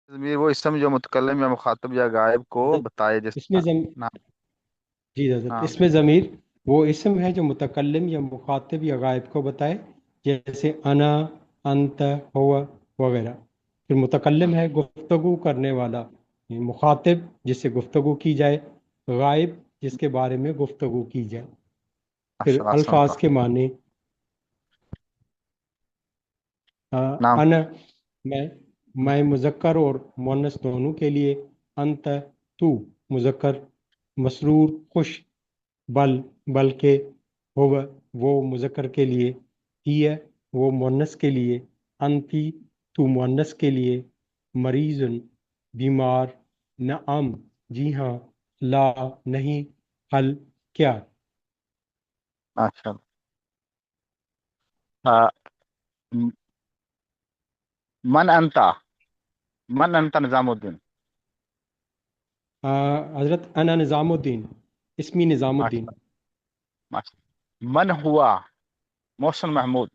ضمیر وہ اسم جو متکلم یا مخاطب یا غائب کو حضرت بتائے، اس میں جیسے نام. جی حضرت، ہاں. اس میں ضمیر وہ اسم ہے جو متکلم یا مخاطب یا غائب کو بتائے، جیسے انا، انت، ہوا وغیرہ۔ پھر متکلم ہے گفتگو کرنے والا، یعنی مخاطب جس سے گفتگو کی جائے، غائب جس کے بارے میں گفتگو کی جائے۔ پھر ماشاء اللہ الفاظ سنتا. کے معنی، نام. انا میں مذکر اور مؤنث دونوں کے لیے، انت تو مذکر مسرور خوش، بلکہ ہو وہ مذکر کے لیے، ہی ہے وہ مؤنث کے لیے، انتی تو مؤنث کے لیے، مریض بیمار، نعم جی ہاں، لا نہیں، حل کیا۔ ماشاء اللہ. آ، م- من انتا، من انتا نظام الدین. حضرت انا نظام الدین، اسمی نظام الدین۔ ماشاء ماشاء من ہوا محسن محمود.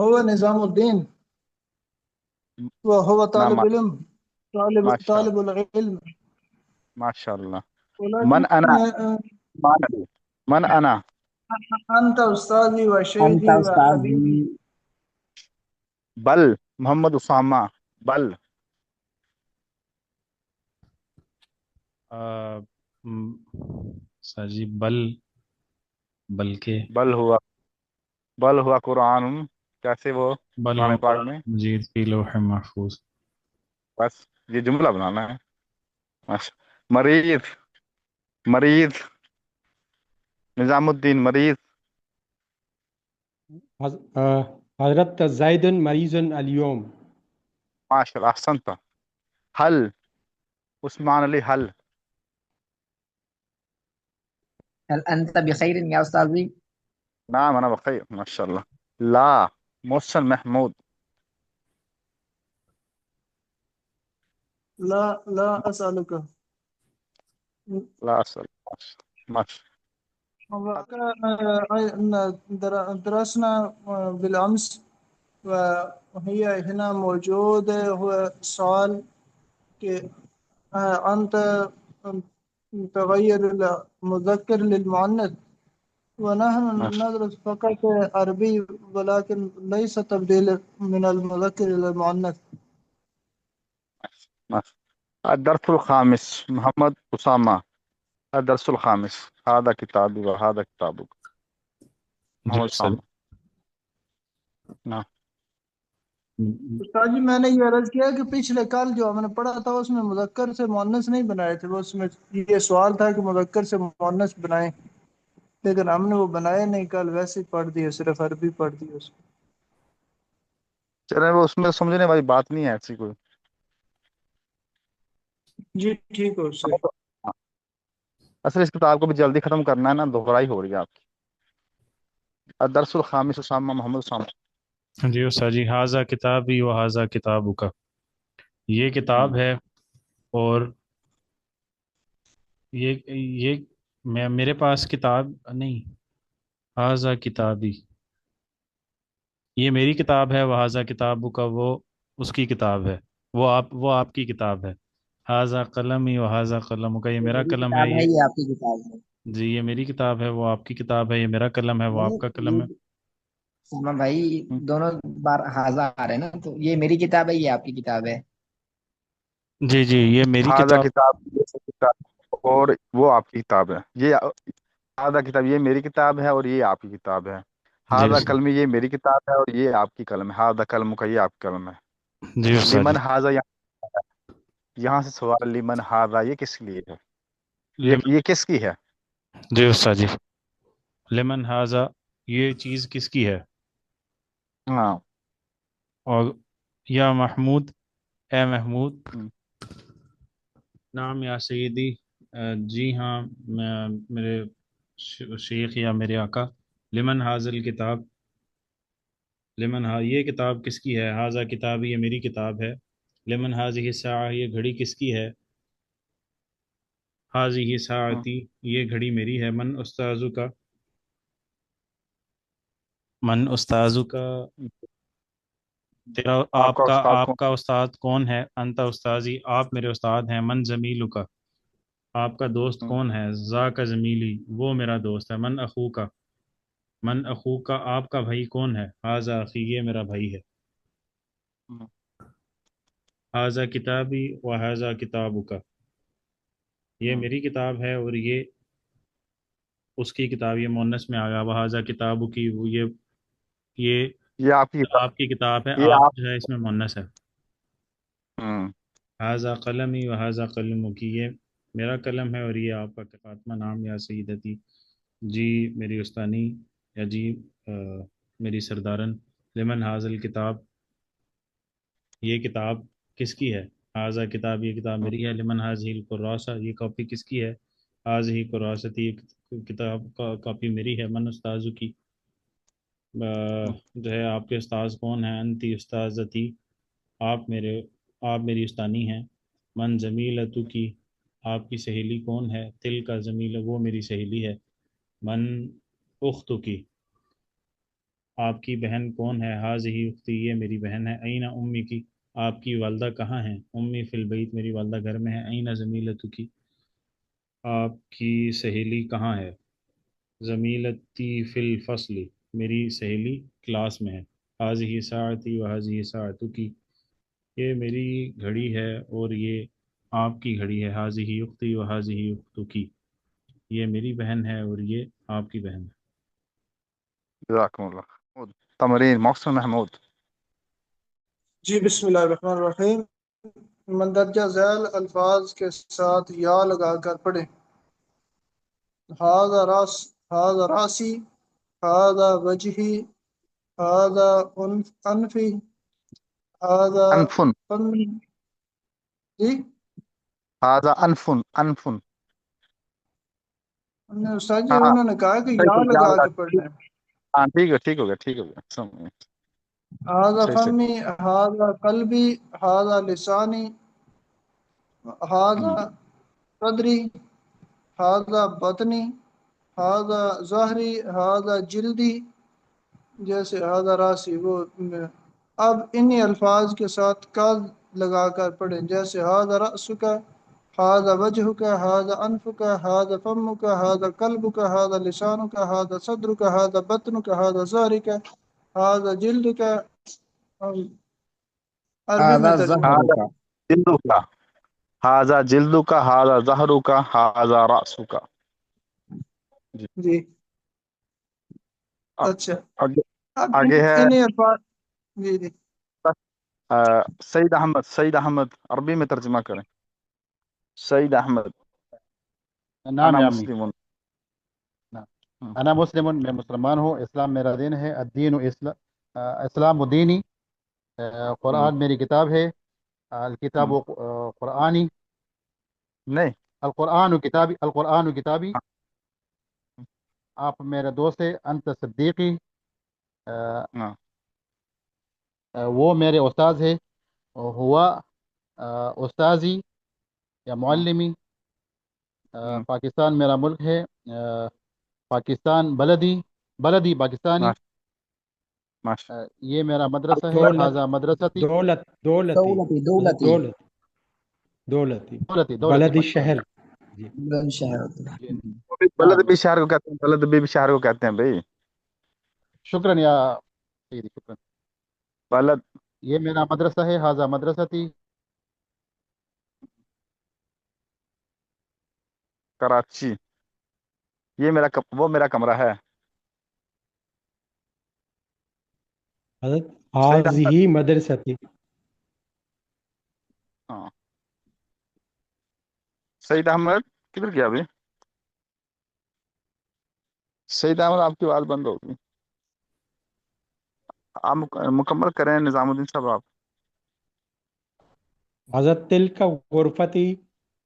هو نظام الدين وهو نام. طالب علم، ماشاء طالب العلم. ماشاء اللہ. ولكن من انا، من انا. أنت أستاذي انت وشيخي استاذی، وحبيبي. بل محمد اسامہ. بل. سر جی بلکہ بل ہوا، بل ہوا قرآن، کیسے وہ بل قرآن ہو پاک میں. مجید فی لوح محفوظ۔ بس یہ جملہ بنانا ہے. بس. مریض، مریض نظام الدین مریض. حضرت زید مریض اليوم۔ ماشاء اللہ احسنت. حل عثمان علی حل. هل انت بخیر یا استاذی؟ نعم انا بخیر ماشاء اللہ. لا محسن محمود. لا أسألك. لا اصل. ماشاء. درسنا بالأمس، وهي هنا موجودة. هو سؤال کہ أنت تغير المذكر للمؤنث، ونحن ماشاء. ندرس فقط عربي، ولكن ليس تبديل من المذكر إلى المؤنث. ماشاء. الدرس الخامس محمد اسامہ. الدرس الخامس هذا كتابي وهذا كتابك. جی محمد سر۔ اسامہ. نعم. استاد جی، میں نے یہ عرض کیا کہ پچھلے کل جو ہم نے پڑھا تھا اس میں مذکر سے مؤنث نہیں بنائے تھے، وہ اس میں یہ سوال تھا کہ مذکر سے مؤنث بنائیں، لیکن ہم نے وہ بنائے نہیں، کل ویسے ہی پڑھ دیے، صرف عربی پڑھ دی اس میں۔ چلے وہ اس میں سمجھنے والی بات نہیں ہے ایسی کوئی. جی ٹھیک ہو سے۔ اصل اس کتاب کو بھی جلدی ختم کرنا ہے نا، دہرائی ہو رہی ہے آپ کی. الدرس الخامس اسامہ محمد اسامہ. جی استاد جی، حاضہ کتابی و حاضہ کتابو کا، یہ کتاب ہے اور یہ میرے پاس کتاب نہیں، حاضہ کتابی یہ میری کتاب ہے، وہ حاضہ کتابو کا وہ اس کی کتاب ہے، وہ آپ کی کتاب ہے۔ حاضہ قلمی و حاضہ قلم کا، یہ یہ میرا میری قلم ہے، کتاب ہے، یہ آپ کی کتاب ہے۔ جی یہ میری کتاب ہے، وہ آپ کی کتاب ہے، یہ میرا قلم ہے، وہ آپ کا قلم ہے۔ یہ سلمان بھائی دونوں بار حاضہ آ رہے ہیں نا، تو یہ میری کتاب ہے، یہ آپ کی کتاب ہے۔ جی جی یہ میری حاضہ کتاب۔ کتاب اور وہ آپ کی کتاب ہے. یہ حاضہ کتاب یہ میری کتاب ہے اور یہ آپ کی کتاب ہے. جی حاضہ استاد، قلمی یہ میری کتاب ہے اور یہ آپ کی قلم ہے. حاضہ قلم کا یہ آپ کی قلم ہے. جی استاد جی۔ لمن حاضہ یہاں سے سوال لمن حاضہ یہ کس لیے ہے، یہ کس کی ہے. جی استاد جی، لمن حاضہ یہ چیز کس کی ہے، ہاں. اور یا محمود اے محمود، ہم. نام یا سیدی جی ہاں میرے شیخ یا میرے آقا، لمن حاضل کتاب، یہ کتاب کس کی ہے، حاضہ کتاب یہ میری کتاب ہے، لمن حاضہ الساعہ یہ گھڑی کس کی ہے، حاضہ ساعتی یہ گھڑی میری ہے، من استاذو کا तेरा आपका आपका उस्ताद कौन? आपका उस्ताद कौन है? अंता उस्ताजी, आप मेरे उस्ताद हैं। मन जमीलु का, आपका दोस्त हम्म, कौन है? जा का जमीली, वो मेरा दोस्त है। मन अखू का, मन अखू का, आपका भाई कौन है? हाजा अखी, ये मेरा भाई है। हम्म, हाजा किताबी व हाजा किताबु का, ये हम्म। मेरी किताब है और ये उसकी किताब। ये मुन्नस में आ गया। वह हाजा किताबु की, वो ये ये आपकी किताब। आपकी किताब है। ये आप आप। जो है इसमें मुन्नस है। हम्म। हाजा कलमी व हाजा कलमु की, ये मेरा कलम है और ये आपका। फातिमा नाम या सईदती, जी मेरी उस्तानी, या जी मेरी सरदारन। लिमन हाजिल किताब, ये किताब किसकी है? हाजा किताब, ये किताब मेरी है। लिमन हाजिल कुर्रासा, ये कॉपी किसकी है? हाज ही कुर्रासती, ये किताब का कॉपी मेरी है। मन उस्ताजु की, जो है आपके उस्ताज कौन है? अंती उस्ताजती, आप मेरी उस्तानी हैं। मन जमीलतु की, आपकी सहेली कौन है? तिल का जमील, वो मेरी सहेली है। मन उख्तु की, आपकी बहन कौन है? हाज़िही उख्ती, ये मेरी बहन है। अईना उम्मी की, आपकी वालदा कहाँ है? उम्मी फिल बैत, मेरी वालदा घर में है। अईना ज़मीलतु की, आपकी सहेली कहाँ है? ज़मीलती फिल फस्ली, मेरी सहेली क्लास में है। हाज़िही साअती व हाज़िही साअतु की, ये मेरी घड़ी है और ये आपकी घड़ी है। हाज़िही उख्ती व हाज़िही उख्तु की, ये मेरी बहन है और ये आपकी बहन है। जज़ाकुमुल्लाह महमूद। तमरीन मोहसिन महमूद। जी बिस्मिल्लाहिर्रहमानिर्रहीम। मंदरजा झैल अल्फाज के साथ या लगाकर पढ़े। हादा रास, हादा रासी, हादा वजही, हादा अनफी, हादा अनफुन। फमी। जी, हाजा अनफुन अनफुन। उस्ताद जी हाँ उन्होंने कहा कि सही या तो क्या लगा लगा? के पढ़ना है। हाँ ठीक है, ठीक हो गया, ठीक हो गया, समझ। हादा सही सही। फमी, हादा कल्बी, हादा लिसानी, हादा हम्म, सदरी, हादा बतनी, हादा ज़हरी, हादा जिल्दी। जैसे हादा राशि वो अब इन्हीं अल्फाज के साथ का लगाकर पढ़ें। जैसे हादा रअसुका, हादा वजहुका, हादा अनफुका, हादा फम्मुका, हादा कल्बुका, हादा लिसानुका, हादा सदरुका, हादा बतनुका, हादा ज़हरिका, हादा जिल्दुका। हम अरबी में हादा तर्जुमा जहर हाजा का, जिल्दु का, हाजा जिल्दु का, हाजा जहरू का, हाजा रासु का। जी। जी। अब अच्छा, आगे, अब आगे है इन्हीं अल्फाज। जी जी। सईद अहमद। सईद अहमद अरबी में तर्जुमा करें। सईद अहमद। नाम अना या अम्मी। मुस्लिम। नाम। अना मुस्लिम, मैं मुसलमान हूँ। इस्लाम मेरा दिन है। अद्दीन इस्लाम दीनी। कुरान मेरी किताब है। अल किताब कुरानी। नहीं। अल किताबी, अल किताबी। आप मेरा दोस्त है। अंत सिद्दीकी, हाँ। वो मेरे उस्ताद है। हुआ उस्ताजी या हाँ। मुअल्लिमी। हम्म, पाकिस्तान मेरा मुल्क है। पाकिस्तान बलदी, बलदी पाकिस्तानी। माश माश। ये मेरा मदरसा है। दौलत, हाजा मदरसती। दौलती, दौलती हजरत दौलती दौलत, दौलती, दौलती, दौलती बलदी माशाल्लाह। शहर। जी बुलंद शहर होता है। जी जी। बलद नाम। भी शहर को कहते हैं, बलद भी शहर को कहते हैं भाई। शुक्रन या सय्यदी, शुक्रन। बलद। ये मेरा मदरसा है। हाजा मदरसती। कराची। वो मेरा कमरा है। हजरत सईद अहमद। हाज़िही मदरसती। हाँ। सईद अहमद किधर गया अभी? सईद अहमद आपकी आवाज बंद होगी। आप मुकम्मल करें निजामुद्दीन साहब आप। हजरत तिल का गुरफती,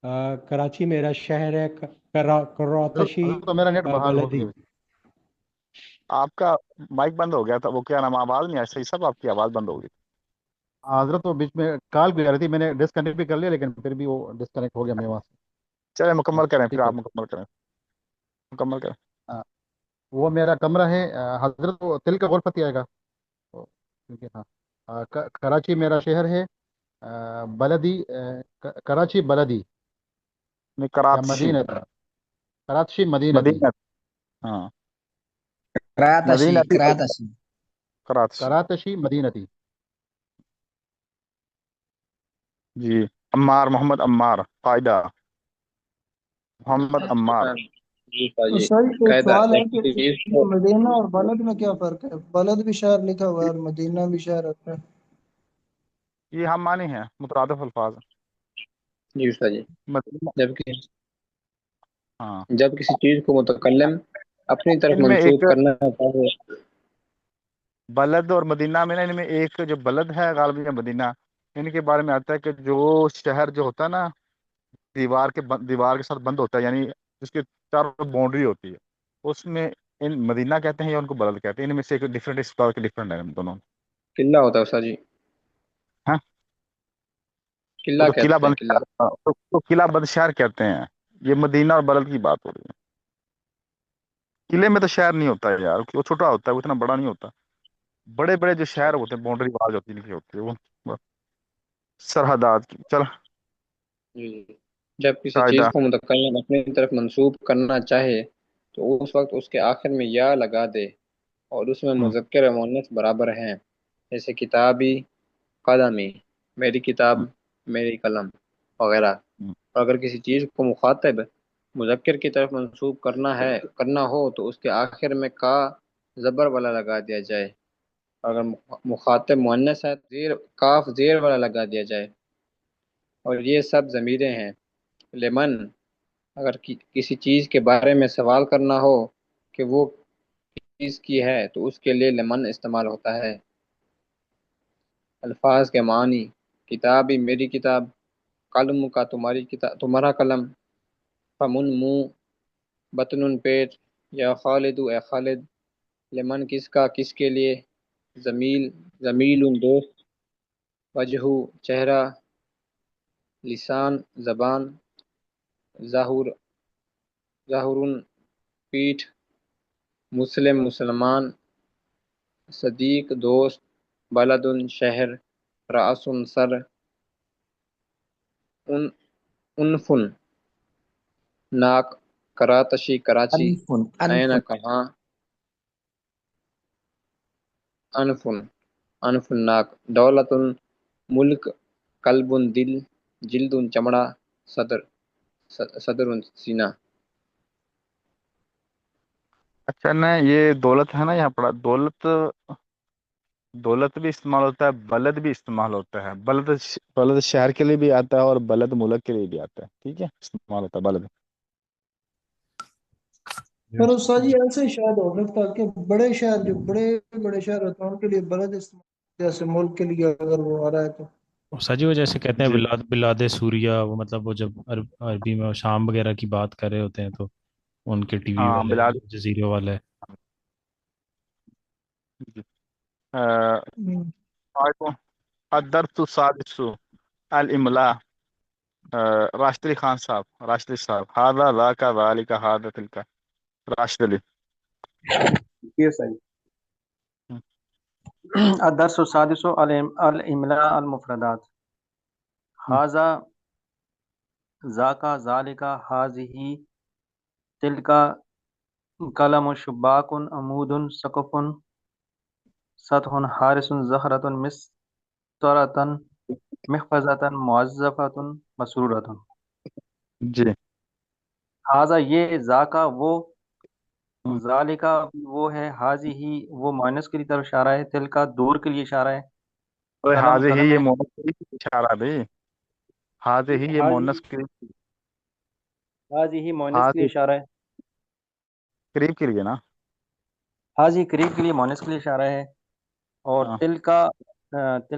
कराची मेरा शहर है। करातशी तो मेरा नेट बहाल हो बलदी। गया। आपका माइक बंद हो गया था, वो क्या नाम, आवाज नहीं आई सही, सब आपकी आवाज बंद हो गई। हजरत तो बीच में कॉल भी आ रही थी, मैंने डिस्कनेक्ट भी कर लिया, लेकिन फिर भी वो डिस्कनेक्ट हो गया मेरे वहाँ से। चलिए मुकम्मल करें, फिर ठीक आप हो मुकम्मल करें, मुकम्मल करें। गया। वो मेरा कमरा है। हजरत, वो तिल का गुरफती आएगा। क्योंकि हाँ, कराची मेरा शहर है, बलदी कराची बलदी नहीं, या कराची। मदीनती, कराची मदीनती, मदीना। हाँ। करातशी मदीना थी। करातशी कराची। करातशी मदीनती। जी। अम्मार, मोहम्मद अम्मार, कायदा मोहम्मद अम्मार। जी तो जी। सर एक कायदा सवाल है एक कि चीज ये को। मदीना और बलद में क्या फर्क है? बलद भी शहर लिखा हुआ है और मदीना भी शहर होता है। ये हम माने हैं मुतरादिफ अल्फाज। जी उस्ताद जी। मदीना। जबकि हाँ। जब किसी चीज को मुतकल्लिम अपनी तरफ इनमें मंसूब एक करना चाहे। बलद और मदीना में ना, इनमें एक जो बलद है गालिब या मदीना, इनके बारे में आता है कि जो शहर जो होता है ना, दीवार के साथ बंद होता है, यानी जिसके चारों बाउंड्री होती है, उसमें इन मदीना कहते हैं या उनको बलद कहते हैं। इनमें से एक डिफरेंट, इस तरह के डिफरेंट है इन दोनों। किला होता है उस्ताद जी। हाँ। वो किला तो किला कहते हैं बंद किला। शहर, तो किला बंद शहर कहते हैं। ये मदीना और बलद की बात हो रही है। किले में तो शहर नहीं होता है यार, वो छोटा होता है, वो इतना बड़ा नहीं होता। बड़े बड़े जो शहर होते हैं, बाउंड्री वाल होती लिखी होती है वो सरहदात की। चल। जी जी। जब किसी चीज कायदा। को मुतकल्लिम अपनी तरफ मंसूब करना चाहे तो उस वक्त उसके आखिर में या लगा दे और उसमें हम्म। मुज़क्कर और मुअन्नस बराबर हैं। जैसे किताबी, कलमी, मेरी हम्म। किताब, मेरी कलम वगैरह। हम्म। और अगर किसी चीज़ को मुखातब मुज़क्कर की तरफ मंसूब करना हो तो उसके आखिर में का ज़बर वाला लगा दिया जाए। अगर मुखातब मुअन्नस है तो काफ ज़ेर वाला लगा दिया जाए। और ये सब ज़मीरें हैं। लेमन, अगर किसी चीज़ के बारे में सवाल करना हो कि वो चीज़ की है तो उसके लिए लेमन इस्तेमाल होता है। अल्फाज के मानी, किताबी मेरी किताब, कलम का तुम्हारी किताब तुम्हारा कलम, फमुन मुंह, बतनुन पेट, या खालिदु ए खालिद, लेमन किसका किसके लिए, जमील जमीलुन दोस्त, वजहू चेहरा, लिसान जबान, ज़ाहुर ज़ाहुरुन पीठ, मुस्लिम मुसलमान, सदीक दोस्त, बलदुन शहर, रासुन सर, उन उनफुन नाक, करातशी कराची, अनफुन ऐना अनफुन कहाँ, अनफुन अनफुन नाक, दौलतुन मुल्क, कल्बुन दिल, जिल्दुन चमड़ा, सदर सदरुन सीना। अच्छा ना, ये दौलत है ना, यहाँ पड़ा दौलत। दौलत भी इस्तेमाल होता है, बलद भी इस्तेमाल होता है। बलद शहर के लिए भी आता है और बलद मुल्क के लिए भी आता है। ठीक है, इस्तेमाल होता है बलद। पर उस्ताद जी ऐसे शायद हो सकता है कि बड़े शहर, जो बड़े बड़े शहर होते हैं उनके लिए बलद इस्तेमाल, जैसे मुल्क के लिए अगर वो आ रहा है तो। सजी वो जैसे कहते हैं जी। बिलादे सूरिया, वो मतलब वो जब अरबी में वो शाम वगैरह की बात कर रहे होते हैं तो उनके टीवी हाँ, वाले, बिलाद। जजीरे वाले। जी। अ, हम्म। अदरसु सादिसु अल इमला। राशिद खान साहब, राशिद साहब, हादा ला का वाली का हादा तिल का। राशिद अली। ये सही। الدرس السادس الإملاء المفردات هذا ذاك ذلك هذه تلك قلم شباك عمود سقف سطح حارس زهرة مسطرة محفظة موظفة مسرورة जी। हाजा ये जाका वो जालिका वो है हाजी ही वो माइनस की तरफ इशारा है तिल का दूर के लिए इशारा है ओए कलम हाजे ही, कलम ये है मोनस के लिए इशारा भाई। हाजे ही, ये मोनस के लिए। हाजी ही मोनस के लिए हाजे इशारा है करीब के लिए ना। हाजी करीब के लिए मोनस के लिए इशारा है और हाँ। तिल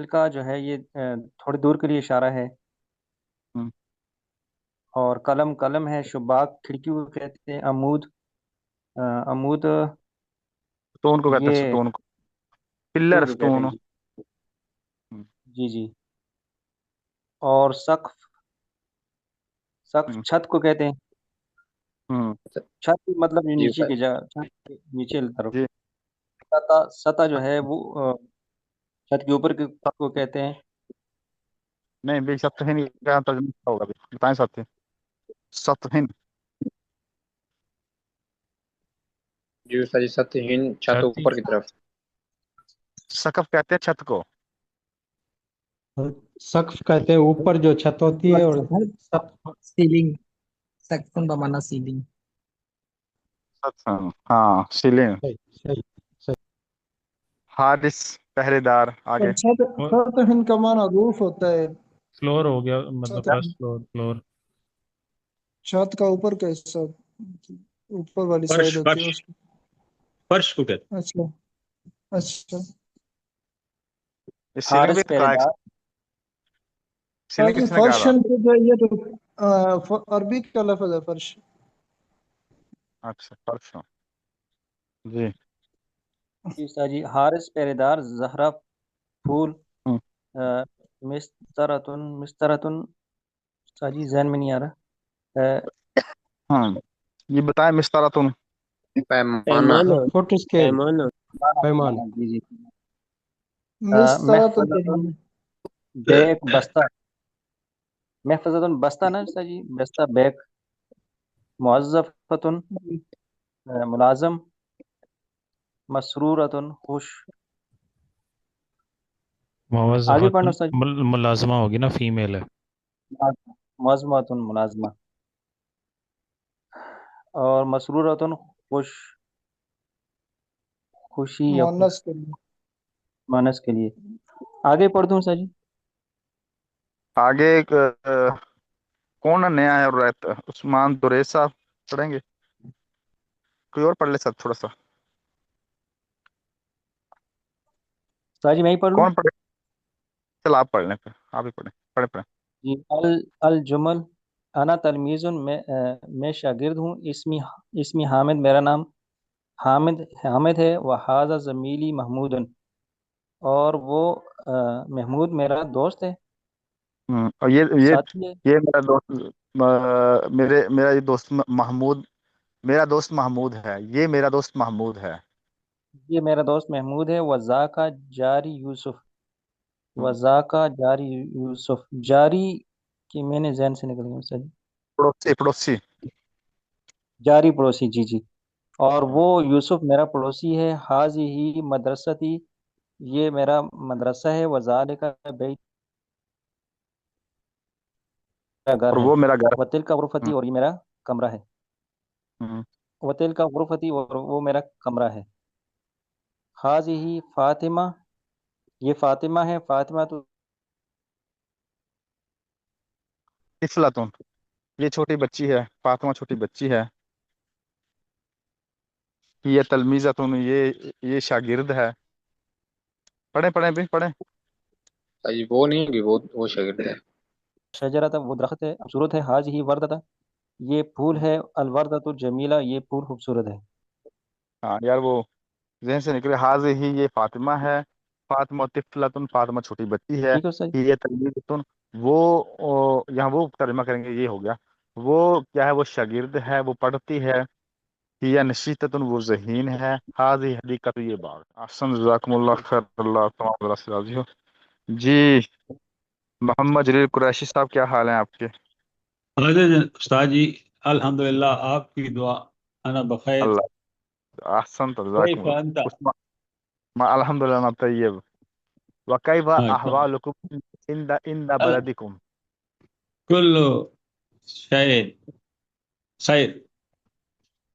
का जो है ये थोड़ी दूर के लिए इशारा है हम्म। और कलम कलम है शुबाक खिड़की को कहते हैं अमूद स्टोन को कहते हैं, ये स्टोन को। पिल्लर, स्टोन को कहते हैं स्टोन। जी जी जी और सक़्फ़ सक़्फ़ हम्म। छत को कहते हैं हम्म। छत मतलब ये जी नीचे उस्ताद। की जगह छत के नीचे की तरफ जी। सतह सतह जो है वो छत के ऊपर को कहते हैं। नहीं भी सतहिन क्या तर्जुमा क्या होगा अभी बताएं सतहिन। सतहिन जी उस्ताद जी, सतहीन छत छाती ऊपर की तरफ। सकफ कहते हैं छत को। सख्फ कहते हैं ऊपर जो छत होती है, और सख्फ सीलिंग, सक्सन बमाना सीलिंग। सतहिन हाँ सीलिंग। सही सही सही। हारिस पहरेदार आगे। और छत, और छत हिंद का माना रूफ होता है। फ्लोर हो गया, मतलब छत, फर्स्ट फ्लोर, फ्लोर। छत का ऊपर का हिस्सा, ऊपर वाली फर्श साइड होती है फर्श उसकी। फर्श को कहते अच्छा अच्छा। ये सीलिंग भी हारिस कहा है। पहरेदार। हाँ सीलिंग जी, किसने कहा था? फर्शन तो जो है, ये तो अरबी का लफ्ज है फर्श। अच्छा फर्श जी। जी उस्ताद जी, हारिस पहरेदार, जहरा फूल, हम्म, मिस्तरतुन मिस्तरतुन। उस्ताद जी जहन में नहीं आ रहा। हाँ ये बताएं मिस्तारा तुम। पैमाना। पैमाना। फुट स्केल, पैमाना। पैमाना। जी जी। मिस्तारा तो महफजतुन बैग, बस्ता। महफजतुन बस्ता ना उस्ताद जी, बस्ता बैग। मुअज़्ज़फ़तुन मुलाज़म। मसरूरतुन खुश। आगे पढ़ना मुवज़्ज़फ़तुन उस्ताद जी। मुलाज़मा होगी ना, फीमेल है। मुअज़्ज़मतुन मुलाज़मा। और मसरूरतुन खुश, खुशी या खुश, मुअन्नस के लिए। मानस के लिए। आगे पढ़ दूं उस्ताद जी। आगे एक कौन नया है और रहता उस्मान दुरेस साहब पढ़ेंगे? कोई और पढ़ ले सब थोड़ा सा। उस्ताद जी मैं ही पढ़ लूं। कौन पढ़े? चल आप पढ़ लें फिर आप ही पढ़ें पढ़े पढ़े। जी अल जुमल। अना तलमीज़ुन, मैं शागिर्द हूँ। इसमी इसमी हामिद, मेरा नाम हामिद हामिद है। व हाज़ा ज़मीली महमूदन, और वो महमूद मेरा दोस्त है, और ये साथी है। ये मेरा दोस्त मेरा ये दोस्त महमूद। मेरा दोस्त महमूद है। ये मेरा दोस्त महमूद है। ये मेरा दोस्त महमूद है। वज़ा का जारी यूसुफ। वज़ा का जारी यूसुफ, जारी की मैंने जहन से निकल गया उस्ताद जी। पड़ोसी पड़ोसी। जारी पड़ोसी, जी जी। और वो यूसुफ मेरा पड़ोसी है। हाजी ही मदरसती, ये मेरा मदरसा है। वज़ालिक बैत, मेरा घर और है। वो मेरा घर। वतिल का गुरफती, और ये मेरा कमरा है। हम्म, वतिल का गुरफती, और वो मेरा कमरा है। हाजी ही फातिमा, ये फातिमा है। फातिमा तो तिफलातुन ये छोटी बच्ची है। फातिमा छोटी बच्ची है। ये तलमीज़ातुन ये शागिर्द है। पढ़े पढ़े भी पढ़े। जी वो नहीं होगी, वो शागिर्द है। शजरा था, वो दरख्त है, खूबसूरत है। हाज ही वर्दा, ये फूल है। अलवर्दा तो जमीला, ये फूल खूबसूरत है। हाँ यार वो जहन से निकले। हाज ही ये फातिमा है। फातिमा तिफलातुन फातिमा छोटी बच्ची है। ठीक है सर। ये तलमीज़ातुन वो यहाँ वो तर्जुमा करेंगे ये हो गया। वो क्या है? वो शागिर्द है, वो पढ़ती है। हिया नशीततुन वो ज़हीन है। हाजी हदीकत ये बाग। अहसन जज़ाकुमुल्लाह खैर। अल्लाह तमाम से राज़ी हो। जी मोहम्मद जलील कुरैशी साहब क्या हाल है आपके? हैं उस्ताद जी। अल्हम्दुलिल्लाह, आपकी दुआ। अना बखैर। अल्लाह अहसन कैफ जज़ाकुमुल्लाह। अंता। अल्हम्दुलिल्लाह मैं तैयब। व कैफ माशाअल्लाह। अहवालुकुम इंदा अल बलदिकुम। कुल्लु शै खैर।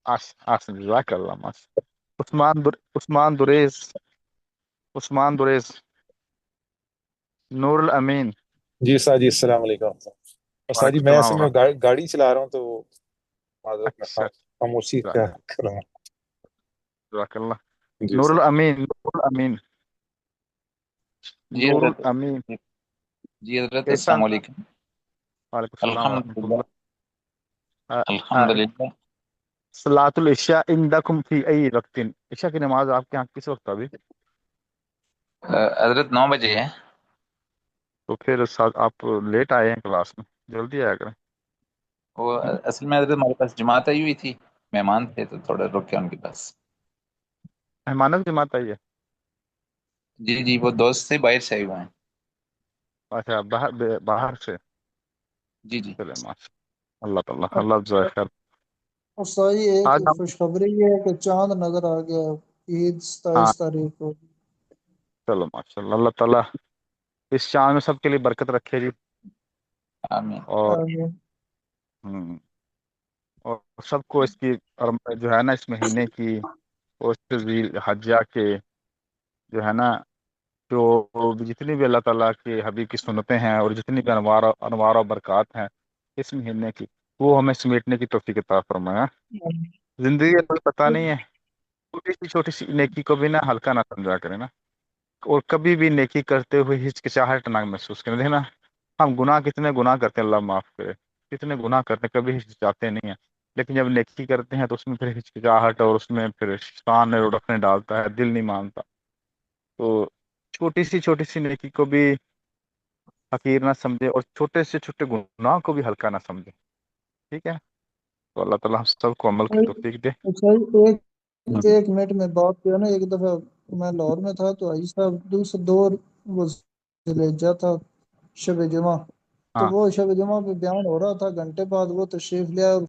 अहसन जज़ाकल्लाह माश। उस्मान दुरेस नूरुल अमीन। जी उस्ताद जी, अस्सलाम वालेकुम। उस्ताद जी वालेकुम मैं सलाम असल व में गाड़ी चला रहा हूँ, तो माजरत में अच्छा खामोशी क्या जज़ाकल्लाह करूँ। जज़ाकल्लाह। जी उस्ताद। नूरुल अमीन जी नूरुल हजरत। अमीन। जी हजरत, कैसा? अस्सलाम वालेकुम। वालेकुम सलाम व अल्हम्दुलिल्लाह। रहमतुल्लाह। अ- अ- अल्हम्दुलिल्लाह। सलातुल इशा इंदकुम फी अई वक्तिन। इशा की नमाज आपके यहाँ किस वक्त अभी? हजरत 9 बजे है। तो फिर आप लेट आए हैं क्लास में। जल्दी आया करें। वो असल में हजरत हमारे पास जमात आई हुई थी, मेहमान थे तो थोड़ा रुक के उनके पास। मेहमानों की जमात आई है। जी जी, वो दोस्त से बाहर से आए हुए हैं। अच्छा, बाहर बाहर से। जी जी। चले माशा अल्लाह ताला, अल्लाह जज़ाय खैर। और सही एक आज हम खुशखबरी ये है कि चांद नजर आ गया ईद हाँ 27 तारीख को। चलो माशाल्लाह, अल्लाह ताला इस शाम में सबके लिए बरकत रखे जी। आमीन। और आमीन। हम्म, और सबको इसकी जो है ना इस महीने की और ज़ील हज्जा के जो है ना, जो जितनी भी अल्लाह ताला के हबीब की सुन्नतें हैं और जितनी भी अनवार और बरक़ात हैं इस महीने की, वो हमें समेटने की तौफीक अता फरमाया। जिंदगी का कोई पता नहीं है, छोटी सी नेकी को भी ना हल्का ना समझा करें ना, और कभी भी नेकी करते हुए हिचकिचाहट ना महसूस करें। देखना, हम कितने गुनाह करते हैं, अल्लाह माफ़ करे, कितने गुनाह करते हैं, कभी हिचकिचाते नहीं है। लेकिन जब नेकी करते हैं तो उसमें फिर हिचकिचाहट और उसमें फिर शैतान ने रुड़कने डालता है, दिल नहीं मानता। तो छोटी सी नेकी को भी हकीर ना समझे और छोटे से छोटे गुनाह को भी हल्का ना समझे। ठीक है, तो अल्लाह ताला हम सबको अमल की तौफीक दे। सही एक हम्म, एक मिनट में बात किया ना। एक दफा मैं लाहौर में था तो हाजी साहब दूसरे दो वो जिलेजा था शब जुमा, तो हाँ वो शब जुमा पे बयान हो रहा था, घंटे बाद वो तशरीफ लिया और